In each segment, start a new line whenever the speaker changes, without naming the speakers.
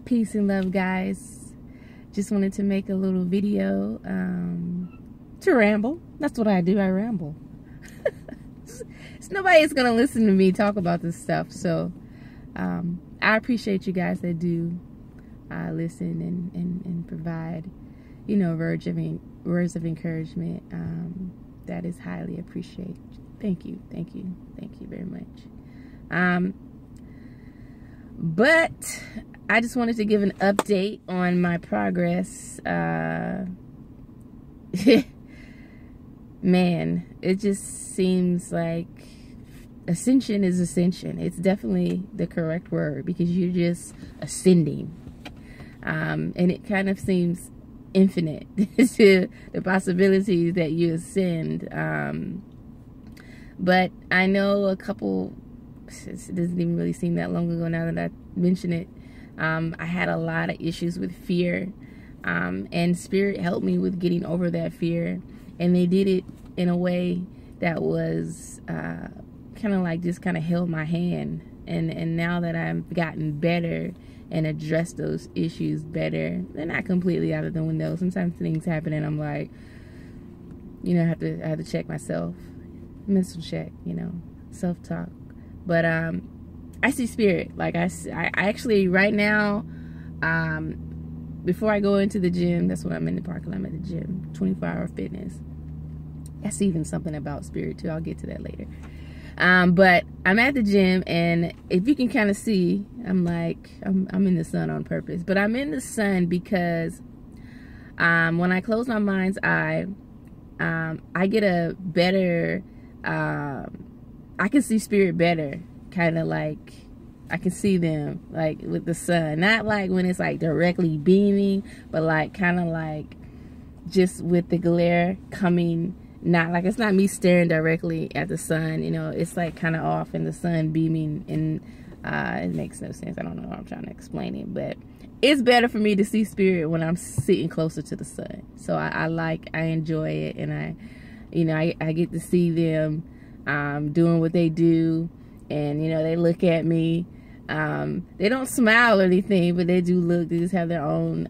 Peace and love, guys. Just wanted to make a little video to ramble. That's what I do. I ramble. Nobody's gonna listen to me talk about this stuff, so I appreciate you guys that do listen and provide, you know, words of encouragement. That is highly appreciated. Thank you very much. But I just wanted to give an update on my progress. Man, it just seems like ascension is ascension. It's definitely the correct word, because you're just ascending. And it kind of seems infinite to the possibilities that you ascend. But I know it doesn't even really seem that long ago now that I mention it. I had a lot of issues with fear, and Spirit helped me with getting over that fear, and they did it in a way that was kind of like just kind of held my hand. And now that I've gotten better and addressed those issues better, they're not completely out of the window. Sometimes things happen and I'm like, you know, I have to check myself, mental check, you know, self-talk. But I see Spirit. Like I actually right now, before I go into the gym, that's when I'm in the parking lot. I'm at the gym, 24-hour fitness. That's even something about Spirit too. I'll get to that later. But I'm at the gym, and if you can kind of see, I'm in the sun on purpose. But I'm in the sun because when I close my mind's eye, I get a better, I can see Spirit better. Kind of like I can see them like with the sun, not like when it's like directly beaming, but like kind of like just with the glare coming. Not like, it's not me staring directly at the sun, you know, it's like kind of off and the sun beaming, and it makes no sense. I don't know how I'm trying to explain it, but it's better for me to see Spirit when I'm sitting closer to the sun. So I enjoy it, and I get to see them doing what they do, and you know, they look at me. They don't smile or anything, but they do look. They just have their own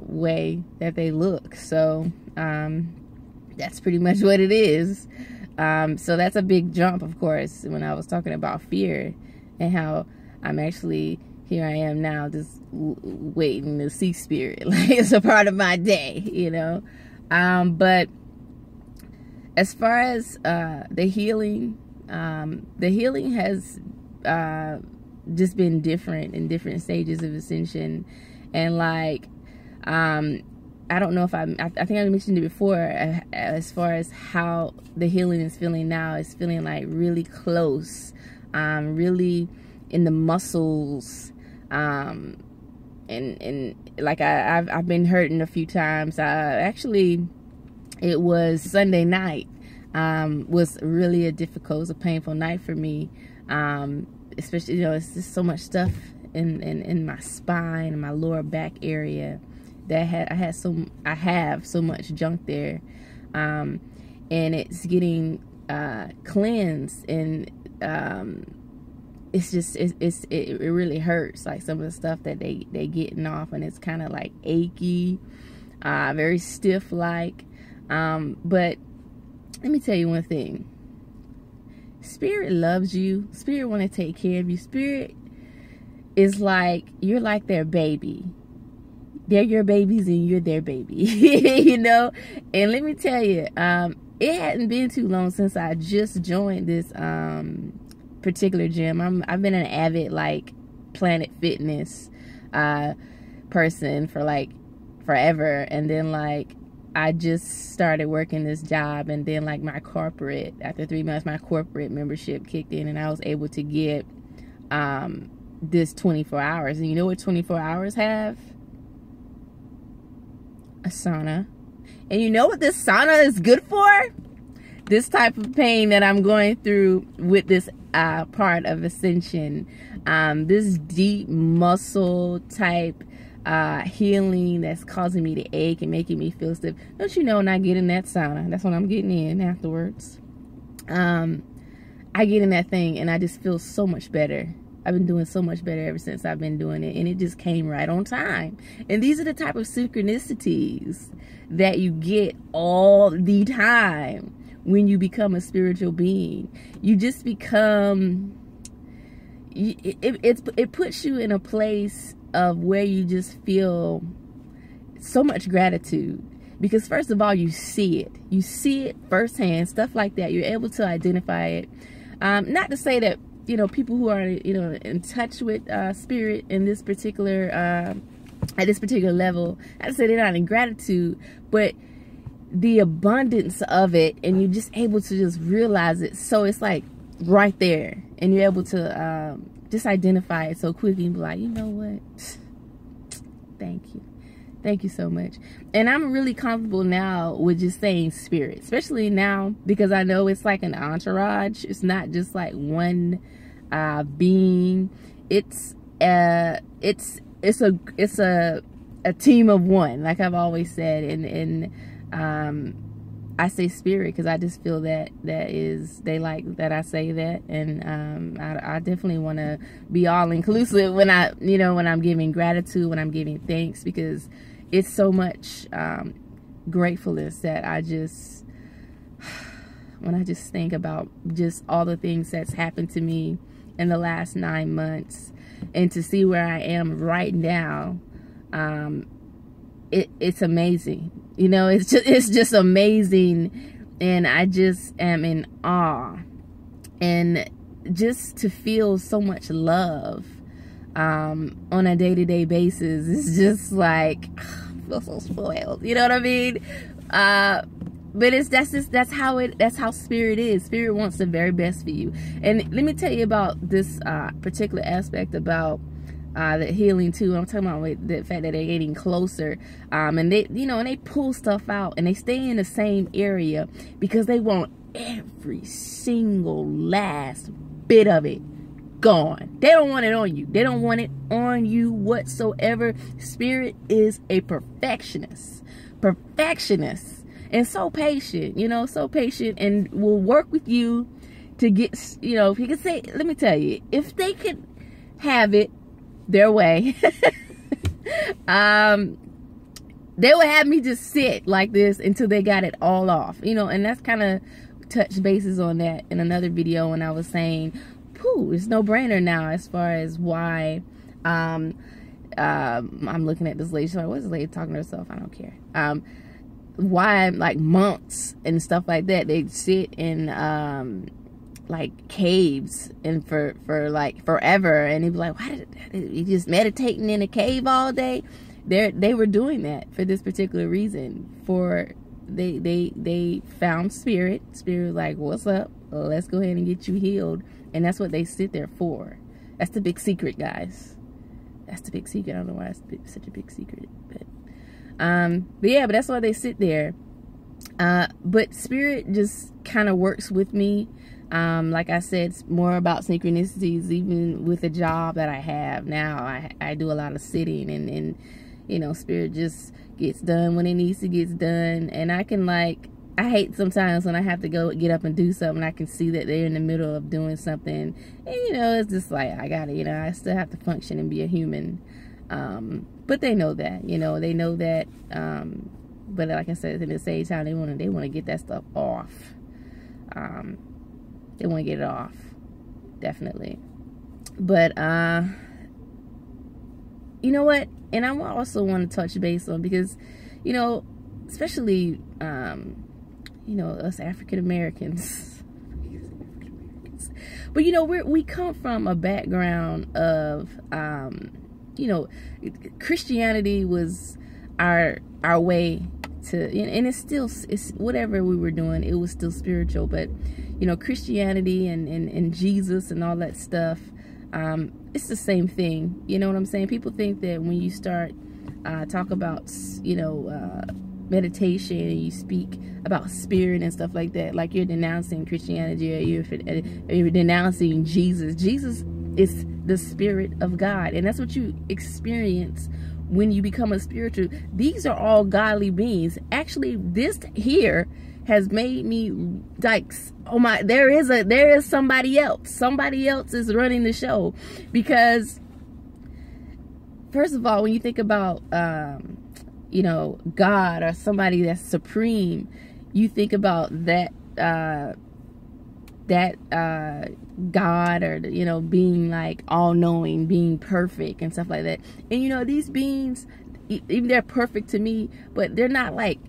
way that they look. So that's pretty much what it is. So that's a big jump, of course, when I was talking about fear and how I'm actually, here I am now just waiting to see Spirit. Like, it's a part of my day, you know. But as far as the healing has just been different in different stages of ascension. And like, I don't know if I think I mentioned it before, as far as how the healing is feeling now. It's feeling like really close, really in the muscles, and like I've been hurting a few times. Actually, it was Sunday night, was really a painful night for me, especially, you know, it's just so much stuff in my spine and my lower back area. That I have so much junk there, and it's getting cleansed, and it really hurts. Like some of the stuff that they getting off, and it's kind of like achy, very stiff like. But let me tell you one thing. Spirit loves you. Spirit want to take care of you. Spirit is like, you're like their baby. They're your babies and you're their baby, you know. And let me tell you, it hadn't been too long since I just joined this particular gym. I've been an avid like Planet Fitness person for like forever, and then like I just started working this job, and then like after 3 months, my corporate membership kicked in, and I was able to get this 24 hours. And you know what 24 hours have? A sauna. And you know what this sauna is good for? This type of pain that I'm going through with this part of ascension, this deep muscle type healing that's causing me to ache and making me feel stiff. Don't you know, when I get in that sauna, that's when I'm getting in afterwards, I get in that thing and I just feel so much better. I've been doing so much better ever since I've been doing it, and it just came right on time. And these are the type of synchronicities that you get all the time when you become a spiritual being. You just become, it puts you in a place of where you just feel so much gratitude. Because first of all, you see it firsthand, stuff like that. You're able to identify it. Not to say that, you know, people who are, you know, in touch with spirit in this particular, at this particular level, not to say they're not in gratitude, but the abundance of it, and you're just able to just realize it. So it's like right there, and you're able to just identify it so quickly and be like, you know what? Thank you. Thank you so much. And I'm really comfortable now with just saying spirit, especially now because I know it's like an entourage. It's not just like one being. It's a team of one, like I've always said. And I say spirit because I just feel that they like that I say that, and I definitely want to be all inclusive when when I'm giving gratitude, when I'm giving thanks, because it's so much gratefulness that when I just think about just all the things that's happened to me in the last 9 months, and to see where I am right now, it's amazing. You know, it's just amazing, and I just am in awe, and just to feel so much love on a day-to-day basis, it's just like, I feel so spoiled, you know what I mean? But that's how spirit is. Spirit wants the very best for you. And let me tell you about this particular aspect about the healing too. I'm talking about the fact that they're getting closer, and they, you know, and they pull stuff out, and they stay in the same area because they want every single last bit of it gone. They don't want it on you. They don't want it on you whatsoever. Spirit is a perfectionist, and so patient, you know, so patient, and will work with you to get, you know, if you could say, let me tell you, if they could have it their way, they would have me just sit like this until they got it all off, you know. And that's kind of touch bases on that in another video when I was saying, pooh, it's no brainer now as far as why I'm looking at this lady. She's like, what's this lady talking to herself? I don't care. Why, like, monks and stuff like that, they sit in like caves and for like forever, and he'd be like, why did you just meditating in a cave all day? They were doing that for this particular reason. For they found spirit was like, what's up, let's go ahead and get you healed. And that's what they sit there for. That's the big secret, guys. That's the big secret. I don't know why it's such a big secret, but yeah, but that's why they sit there. But spirit just kind of works with me. Like I said, it's more about synchronicities. Even with the job that I have now, I do a lot of sitting, and you know, spirit just gets done when it needs to get done. And I can, like, I hate sometimes when I have to get up and do something. I can see that they're in the middle of doing something, and you know, it's just like, I gotta, you know, I still have to function and be a human. But they know that, you know, they know that. But like I said, at the same time, they want to get that stuff off. They want to get it off, definitely. But you know what? And I also want to touch base on, because, you know, especially you know, us African Americans. But you know, we come from a background of you know, Christianity was our way to, and it's whatever we were doing, it was still spiritual. But you know, Christianity and Jesus and all that stuff, it's the same thing. You know what I'm saying? People think that when you start talk about, you know, meditation, and you speak about spirit and stuff like that, like you're denouncing Christianity, or you're denouncing Jesus. Jesus is the Spirit of God, and that's what you experience when you become a spiritual. These are all godly beings. Actually, this here has made me like, oh my, there is somebody else. Somebody else is running the show. Because first of all, when you think about you know, God or somebody that's supreme, you think about that God, or, you know, being like all-knowing, being perfect and stuff like that. And you know, these beings, even they're perfect to me, but they're not like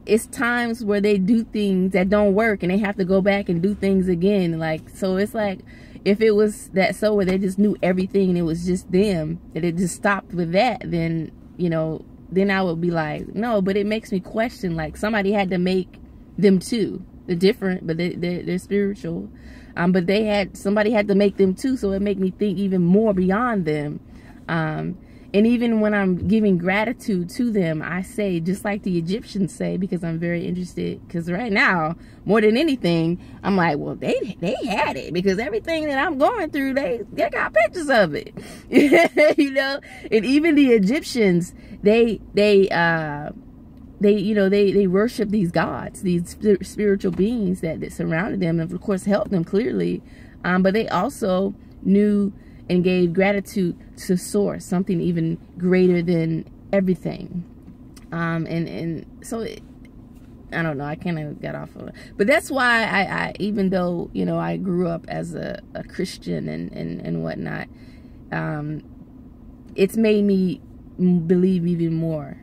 it's times where they do things that don't work and they have to go back and do things again. Like, so it's like, if it was that so where they just knew everything and it was just them, that it just stopped with that, then, you know, then I would be like, no. But it makes me question, like, somebody had to make them too. They're different, but they're spiritual. But somebody had to make them too, so it made me think even more beyond them. And even when I'm giving gratitude to them, I say, just like the Egyptians say, because I'm very interested, because right now, more than anything, I'm like, well, they had it, because everything that I'm going through, they got pictures of it. You know, and even the Egyptians, they worship these gods, these spiritual beings that surrounded them, and of course helped them clearly. But they also knew and gave gratitude to source, something even greater than everything. And so I don't know, I kind of got off of it. But that's why I even though, you know, I grew up as a Christian and whatnot, it's made me believe even more.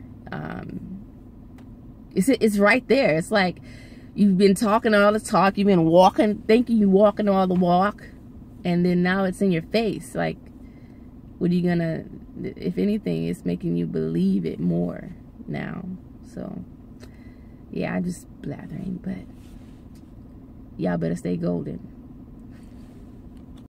It's right there. It's like, you've been talking all the talk, you've been walking, thinking you walking all the walk, and then now it's in your face. Like, what are you gonna, if anything, it's making you believe it more now. So yeah, I'm just blathering, but y'all better stay golden.